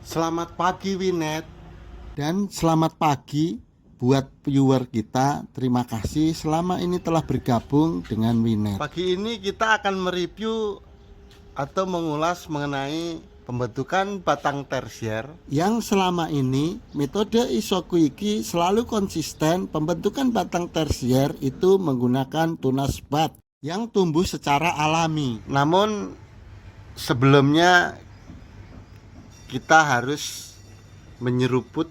Selamat pagi Winet, dan selamat pagi buat viewer kita. Terima kasih selama ini telah bergabung dengan Winet. Pagi ini kita akan mereview atau mengulas mengenai pembentukan batang tersier yang selama ini metode Isoku iki selalu konsisten. Pembentukan batang tersier itu menggunakan tunas bat yang tumbuh secara alami. Namun sebelumnya kita harus menyeruput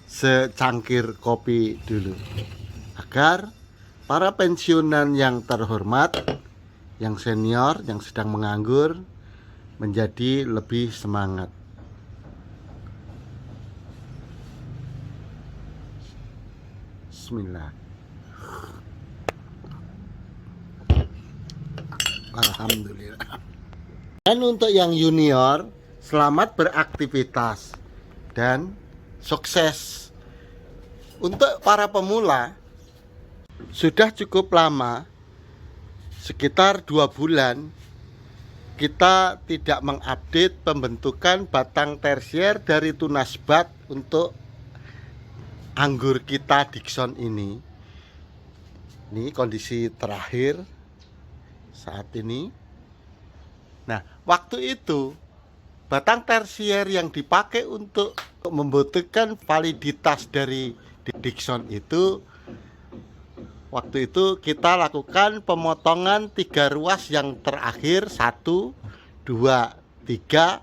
secangkir kopi dulu agar para pensiunan yang terhormat, yang senior, yang sedang menganggur menjadi lebih semangat. Bismillah. Alhamdulillah. Dan untuk yang junior, selamat beraktivitas dan sukses. Untuk para pemula, sudah cukup lama, sekitar 2 bulan, kita tidak mengupdate pembentukan batang tersier dari tunas bat untuk anggur kita Dickson ini. Ini kondisi terakhir saat ini. Nah, waktu itu batang tersier yang dipakai untuk membutuhkan validitas dari Dickson itu, waktu itu kita lakukan pemotongan 3 ruas yang terakhir, 1, 2, 3.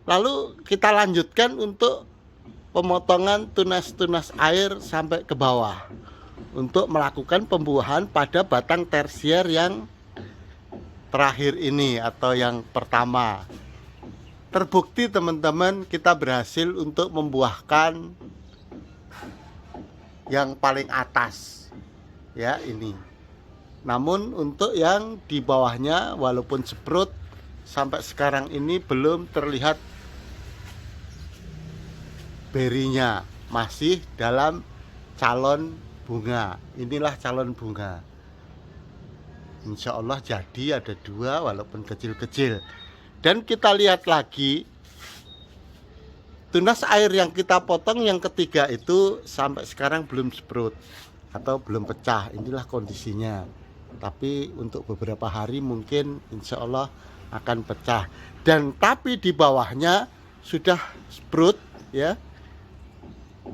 Lalu kita lanjutkan untuk pemotongan tunas-tunas air sampai ke bawah untuk melakukan pembuahan pada batang tersier yang terakhir ini atau yang pertama. Terbukti teman-teman, kita berhasil untuk membuahkan yang paling atas ya, ini. Namun untuk yang di bawahnya, walaupun seprut, sampai sekarang ini belum terlihat berinya, masih dalam calon bunga. Inilah calon bunga. Insya Allah jadi ada 2 walaupun kecil-kecil. Dan kita lihat lagi, tunas air yang kita potong yang ketiga itu sampai sekarang belum sprout atau belum pecah. Inilah kondisinya. Tapi untuk beberapa hari mungkin insya Allah akan pecah. Dan tapi di bawahnya sudah sprout ya.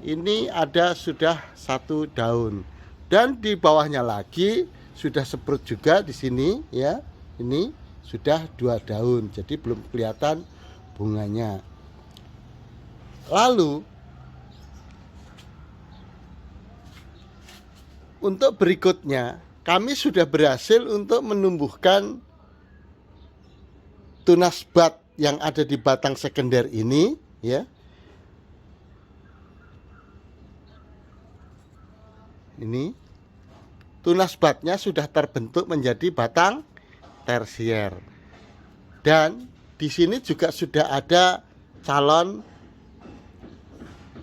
Ini ada sudah 1 daun. Dan di bawahnya lagi sudah sprout juga di sini ya. Ini sudah 2 daun, jadi belum kelihatan bunganya. Lalu untuk berikutnya, kami sudah berhasil untuk menumbuhkan tunas bat yang ada di batang sekunder ini ya. Ini tunas batnya sudah terbentuk menjadi batang tersier. Dan di sini juga sudah ada calon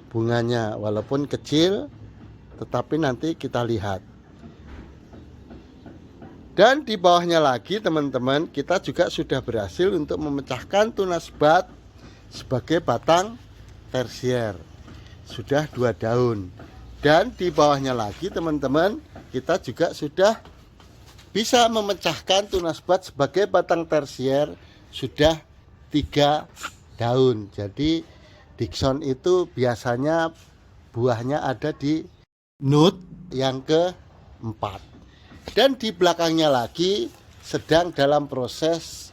bunganya, walaupun kecil, tetapi nanti kita lihat. Dan di bawahnya lagi teman-teman, kita juga sudah berhasil untuk memecahkan tunas bat sebagai batang tersier. Sudah 2 daun. Dan di bawahnya lagi teman-teman, kita juga sudah bisa memecahkan tunas bat sebagai batang tersier, sudah 3 daun. Jadi Dickson itu biasanya buahnya ada di nut yang ke-4. Dan di belakangnya lagi sedang dalam proses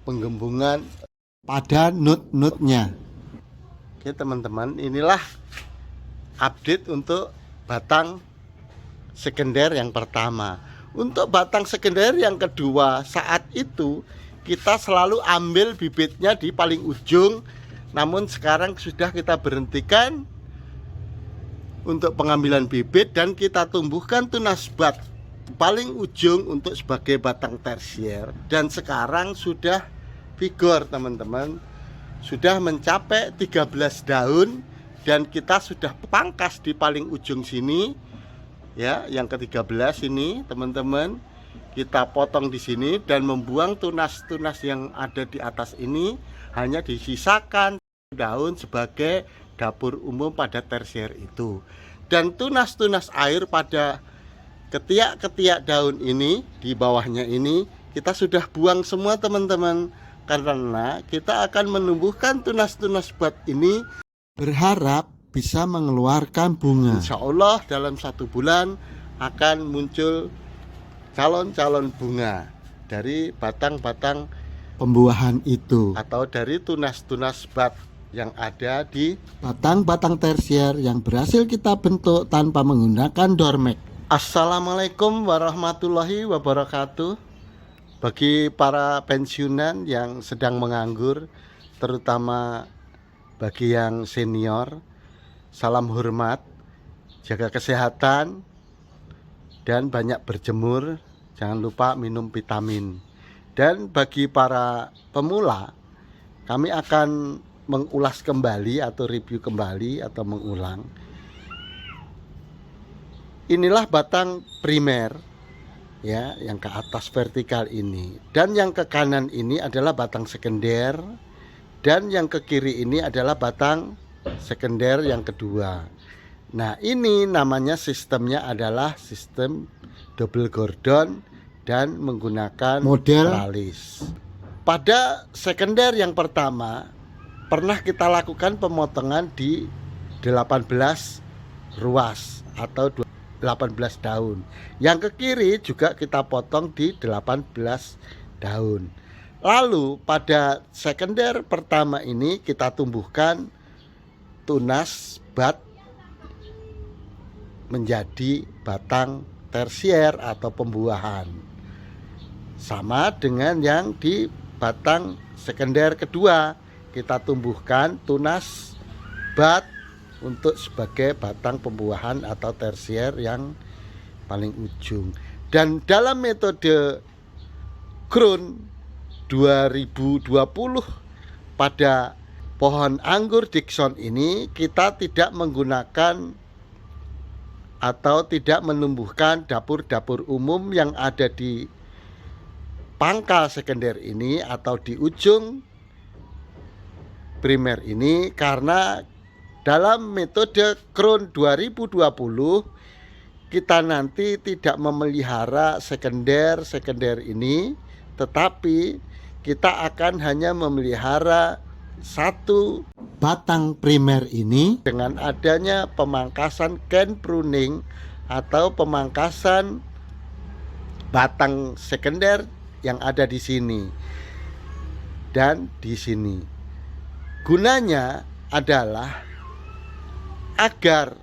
penggembungan pada nut-nutnya. Oke teman-teman, inilah update untuk batang sekunder yang pertama. Untuk batang sekunder yang kedua, saat itu kita selalu ambil bibitnya di paling ujung. Namun sekarang sudah kita berhentikan untuk pengambilan bibit dan kita tumbuhkan tunas bat paling ujung untuk sebagai batang tersier. Dan sekarang sudah vigor teman-teman, sudah mencapai 13 daun dan kita sudah pangkas di paling ujung sini ya, yang ke-13 ini teman-teman. kita potong di sini dan membuang tunas-tunas yang ada di atas ini, hanya disisakan daun sebagai dapur umum pada tersier itu. Dan tunas-tunas air pada ketiak-ketiak daun ini di bawahnya ini kita sudah buang semua teman-teman, karena kita akan menumbuhkan tunas-tunas bat ini berharap bisa mengeluarkan bunga. Insya Allah dalam 1 bulan akan muncul calon-calon bunga dari batang-batang pembuahan itu, atau dari tunas-tunas bat yang ada di batang-batang tersier yang berhasil kita bentuk tanpa menggunakan dormek. Assalamualaikum warahmatullahi wabarakatuh. Bagi para pensiunan yang sedang menganggur, terutama bagi yang senior, salam hormat, jaga kesehatan, dan banyak berjemur. Jangan lupa minum vitamin. Dan bagi para pemula, kami akan mengulas kembali atau review kembali atau mengulang. Inilah batang primer ya, yang ke atas vertikal ini, dan yang ke kanan ini adalah batang sekunder, dan yang ke kiri ini adalah batang sekunder yang kedua. Nah, ini namanya sistemnya adalah sistem double gordon dan menggunakan model teralis. Pada sekunder yang pertama pernah kita lakukan pemotongan di 18 ruas atau 18 daun. Yang ke kiri juga kita potong di 18 daun. Lalu pada sekunder pertama ini kita tumbuhkan tunas bat menjadi batang tersier atau pembuahan, sama dengan yang di batang sekunder kedua. Kita tumbuhkan tunas bat untuk sebagai batang pembuahan atau tersier yang paling ujung. Dan dalam metode Crown 2020 pada pohon anggur Dickson ini, kita tidak menggunakan atau tidak menumbuhkan dapur-dapur umum yang ada di pangkal sekunder ini atau di ujung primer ini, karena dalam metode Crown 2020 kita nanti tidak memelihara sekunder ini, tetapi kita akan hanya memelihara satu batang primer ini dengan adanya pemangkasan can pruning atau pemangkasan batang sekunder yang ada di sini dan di sini. Gunanya adalah agar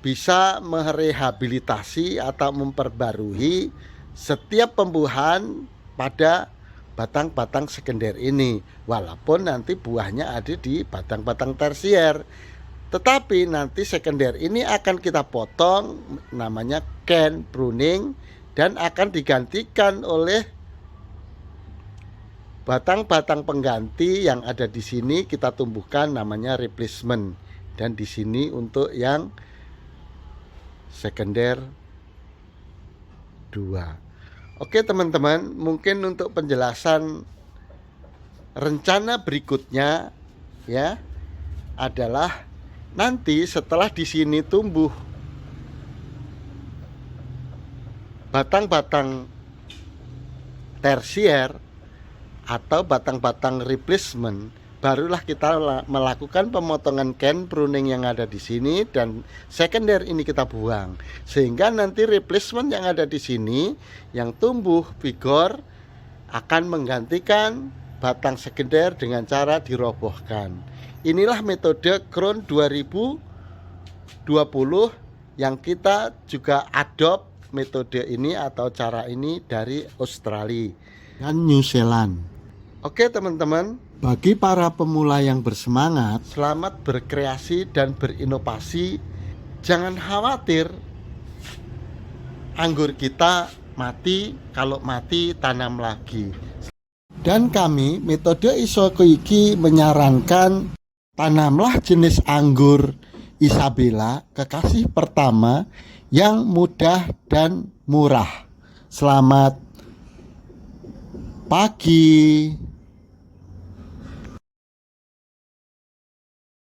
bisa merehabilitasi atau memperbarui setiap pembuahan pada batang-batang sekunder ini, walaupun nanti buahnya ada di batang-batang tersier. Tetapi nanti sekunder ini akan kita potong, namanya can pruning, dan akan digantikan oleh batang-batang pengganti yang ada di sini kita tumbuhkan, namanya replacement. Dan di sini untuk yang sekunder 2. Oke teman-teman, mungkin untuk penjelasan rencana berikutnya ya adalah nanti setelah di sini tumbuh batang-batang tersier atau batang-batang replacement, barulah kita melakukan pemotongan can pruning yang ada di sini dan sekunder ini kita buang, sehingga nanti replacement yang ada di sini yang tumbuh vigor akan menggantikan batang sekunder dengan cara dirobohkan. Inilah metode Crown 2020 yang kita juga adopt metode ini atau cara ini dari Australia dan New Zealand. Oke teman-teman, bagi para pemula yang bersemangat, selamat berkreasi dan berinovasi. Jangan khawatir anggur kita mati, kalau mati tanam lagi. Dan kami metode Isokoiki menyarankan tanamlah jenis anggur Isabella kekasih pertama yang mudah dan murah. Selamat pagi.